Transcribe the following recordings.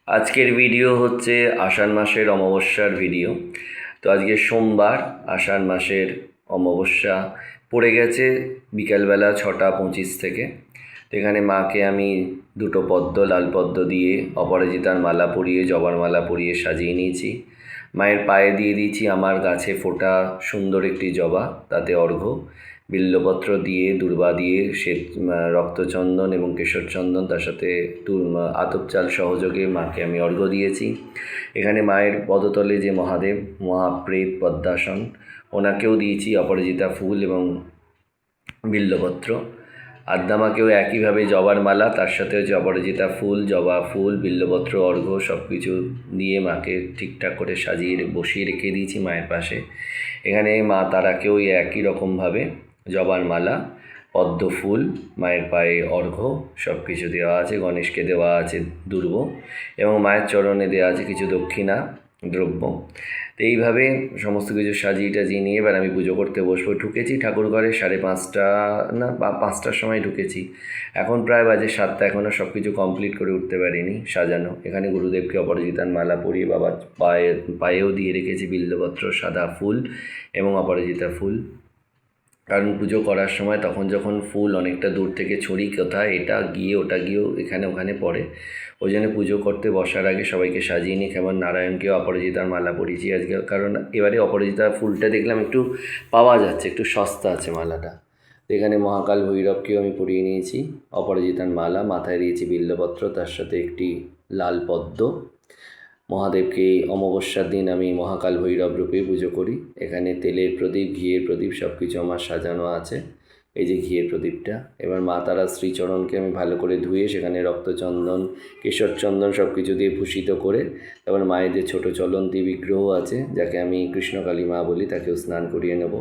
আজকের ভিডিও হচ্ছে আষাঢ় মাসের অমাবস্যার ভিডিও। তো আজকে সোমবার, আষাঢ় মাসের অমাবস্যা পড়ে গেছে বিকালবেলা 6:25 থেকে। তো এখানে মাকে আমি দুটো পদ্ম, লাল পদ্ম দিয়ে অপরাজিতার মালা পরিয়ে, জবার মালা পরিয়ে সাজিয়ে নিয়েছি। মায়ের পায়ে দিয়ে দিয়েছি আমার গাছে ফোটা সুন্দর একটি জবা, তাতে অর্ঘ্য, বিল্লপত্র দিয়ে, দূর্বা দিয়ে, রক্তচন্দন এবং কেশরচন্দন, তার সাথে আতপ চাল সহযোগে মাকে আমি অর্ঘ্য দিয়েছি। এখানে মায়ের পদতলে যে মহাদেব, মহাপ্রেত পদ্মাসন, ওনাকেও দিয়েছি অপরাজিতা ফুল এবং বিল্লপত্র। আদ্যামাকেও একইভাবে জবার মালা, তার সাথে হচ্ছে অপরাজিতা ফুল, জবা ফুল, বিল্লপত্র, অর্ঘ্য সব কিছু দিয়ে মাকে ঠিকঠাক করে সাজিয়ে বসিয়ে রেখে দিয়েছি মায়ের পাশে। এখানে মা তারাকেও একই রকমভাবে জবার মালা, পদ্ম ফুল, মায়ের পায়ে অর্ঘ্য সব কিছু দেওয়া আছে। গণেশকে দেওয়া আছে দুর্ব, এবং মায়ের চরণে দেওয়া আছে কিছু দক্ষিণা দ্রব্য। তো এইভাবে সমস্ত কিছু সাজিয়ে টাজিয়ে নিয়ে এবার আমি পুজো করতে বসবো। ঢুকেছি ঠাকুরঘরে 5:30 না বা 5টার সময় ঢুকেছি, এখন প্রায় বাজে 7টা, এখনও সব কিছু কমপ্লিট করে উঠতে পারিনি সাজানো। এখানে গুরুদেবকে অপরাজিতার মালা পরিয়ে বাবার পায়েও দিয়ে রেখেছি বিল্লপত্র, সাদা ফুল এবং অপরাজিতা ফুল। কারণ পুজো করার সময় তখন যখন ফুল অনেকটা দূর থেকে ছড়ি, কোথায় এটা গিয়ে ওটা গিয়েও এখানে ওখানে পড়ে, ওই জন্য পুজো করতে বসার আগে সবাইকে সাজিয়ে নিই। কেমন নারায়ণকেও অপরাজিতার মালা পরিয়েছি আজকে, কারণ এবারে অপরাজিতা ফুলটা দেখলাম একটু পাওয়া যাচ্ছে, একটু সস্তা আছে মালাটা। এখানে মহাকাল ভৈরবকেও আমি পরিয়ে নিয়েছি অপরাজিতার মালা, মাথায় দিয়েছি বিল্লপত্র, তার সাথে একটি লাল পদ্ম। মহাদেবকে অমাবস্যার দিন আমি মহাকাল ভৈরব রূপে পুজো করি। এখানে তেলের প্রদীপ, ঘিয়ের প্রদীপ সব কিছু আমার সাজানো আছে। এই যে ঘিয়ের প্রদীপটা। এবার মা তারা শ্রীচরণকে আমি ভালো করে ধুয়ে সেখানে রক্তচন্দন, কেশরচন্দন সব কিছু দিয়ে ভূষিত করে, তারপর মায়ের যে ছোটো চলন্তী বিগ্রহ আছে, যাকে আমি কৃষ্ণকালী মা বলি, তাকেও স্নান করিয়ে নেব।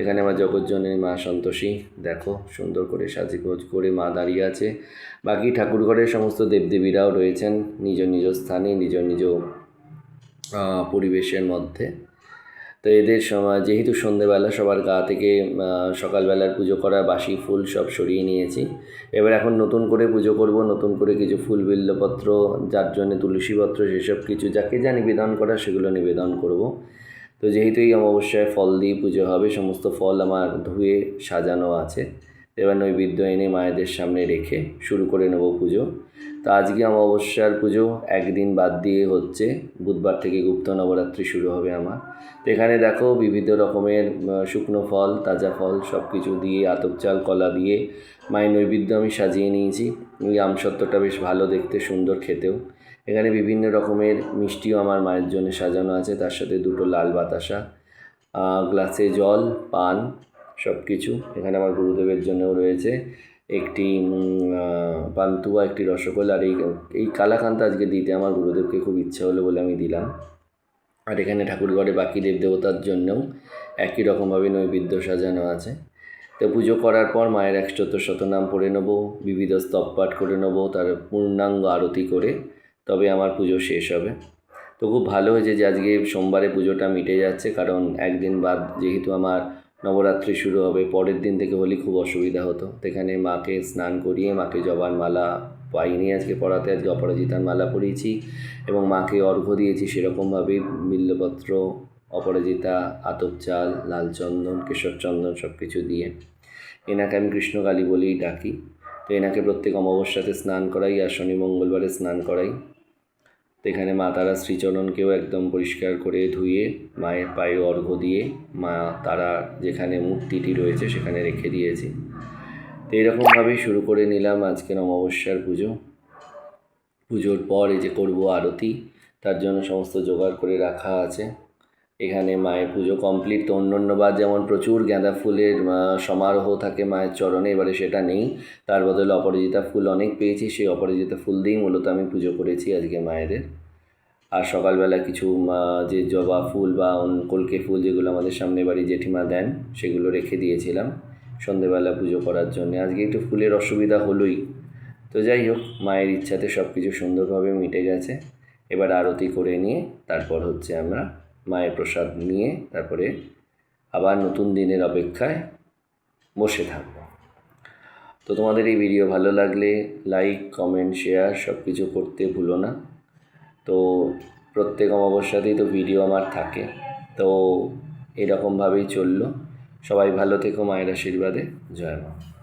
এখানে আমার জগৎজননী মা সন্তোষী, দেখো সুন্দর করে সাজগোজ করে মা দাঁড়িয়ে আছে। বাকি ঠাকুরঘরের সমস্ত দেবদেবীরাও রয়েছেন নিজ নিজ স্থানে, নিজ নিজ পরিবেশের মধ্যে। তো এদের সময় যেহেতু সন্ধেবেলা সবার গা থেকে সকালবেলার পুজো করা বাসি ফুল সব সরিয়ে নিয়েছি। এবার এখন নতুন করে পুজো করব, নতুন করে কিছু ফুল, বিল্লপত্র, যার জন্যে তুলসীপত্র, সেসব কিছু যাকে যা নিবেদন করা সেগুলো নিবেদন করব। তো যেহেতু এই অমাবস্যায় ফল দিয়ে পুজো হবে, সমস্ত ফল আমার ধুয়ে সাজানো আছে। এবার নৈবেদ্য এনে মায়েদের সামনে রেখে শুরু করে নেব পুজো। তো আজকে অমাবস্যার পুজো একদিন বাদ দিয়ে হচ্ছে বুধবার থেকে গুপ্ত নবরাত্রি শুরু হবে আমার। তো এখানে দেখো বিবিধ রকমের শুকনো ফল, তাজা ফল সব কিছু দিয়ে, আতপ চাল, কলা দিয়ে মায়ের নৈবেদ্য আমি সাজিয়ে নিয়েছি। এই আমসত্ত্বটা বেশ ভালো দেখতে, সুন্দর খেতেও। এখানে বিভিন্ন রকমের মিষ্টিও আমার মায়ের জন্য সাজানো আছে, তার সাথে দুটো লাল বাতাসা, গ্লাসে জল, পান সব কিছু। এখানে আমার গুরুদেবের জন্যও রয়েছে একটি পান্তুয়া, একটি রসগোল্লা, আর এই কালাকান্দ আজকে দিতে আমার গুরুদেবকে খুব ইচ্ছা হলো বলে আমি দিলাম। আর এখানে ঠাকুরঘরে বাকি দেবদেবতার জন্যও একই রকমভাবে নৈবেদ্য সাজানো আছে। তো পুজো করার পর মায়ের 114 নাম পড়ে নেবো, বিবিধ স্তব পাঠ করে নেবো, তার পূর্ণাঙ্গ আরতি করে তবে আমার পুজো শেষ হবে। তো খুব ভালো হয়েছে যে আজকে সোমবারে পুজোটা মিটে যাচ্ছে, কারণ একদিন বাদ যেহেতু আমার নবরাত্রি শুরু হবে, পরের দিন থেকে হলে খুব অসুবিধা হতো। তো এখানে মাকে স্নান করিয়ে মাকে জবার মালা পাইনি আজকে পড়াতে, আজকে অপরাজিতার মালা পরিয়েছি এবং মাকে অর্ঘ্য দিয়েছি সেরকমভাবেই বিল্লপত্র, অপরাজিতা, আতপ চাল, লাল চন্দন, কেশর চন্দন সব কিছু দিয়ে। এনাকে আমি কৃষ্ণকালী বলেই ডাকি। তো এনাকে প্রত্যেক অমাবস্যাতে স্নান করাই আর শনি মঙ্গলবারে স্নান করাই। তো এখানে মা তারা শ্রীচরণকেও একদম পরিষ্কার করে ধুয়ে মায়ের পায়ে অর্ঘ্য দিয়ে মা তারা যেখানে মূর্তিটি রয়েছে সেখানে রেখে দিয়েছি। তো এরকমভাবেই শুরু করে নিলাম আজকের অমাবস্যার পুজো। পুজোর পর এই যে করবো আরতি, তার জন্য সমস্ত জোগাড় করে রাখা আছে। এখানে মায়ের পুজো কমপ্লিট। তো অন্য বার যেমন প্রচুর গাঁদা ফুলের সমারোহ থাকে মায়ের চরণে, এবারে সেটা নেই, তার বদলে অপরাজিতা ফুল অনেক পেয়েছি, সেই অপরাজিতা ফুল দিয়েই মূলত আমি পুজো করেছি আজকে মায়েদের। আর সকালবেলা কিছু যে জবা ফুল বা কলকে ফুল যেগুলো আমাদের সামনে বাড়ি জেঠিমা দেন, সেগুলো রেখে দিয়েছিলাম সন্ধেবেলা পুজো করার জন্য। আজকে একটু ফুলের অসুবিধা হলোই, তো যাই হোক মায়ের ইচ্ছাতে সব কিছু সুন্দরভাবে মিটে গেছে। এবার আরতি করে নিয়ে তারপর হচ্ছে আমরা মায়ের প্রসাদ নিয়ে তারপরে আবার নতুন দিনের অপেক্ষায় বসে থাকব। তো তোমাদের এই ভিডিও ভালো লাগলে লাইক, কমেন্ট, শেয়ার সব কিছু করতে ভুলো না। তো প্রত্যেক অমাবস্যাতেই তো ভিডিও আমার থাকে। তো এরকমভাবেই চললো। সবাই ভালো থেকো, মায়ের আশীর্বাদে। জয় মা।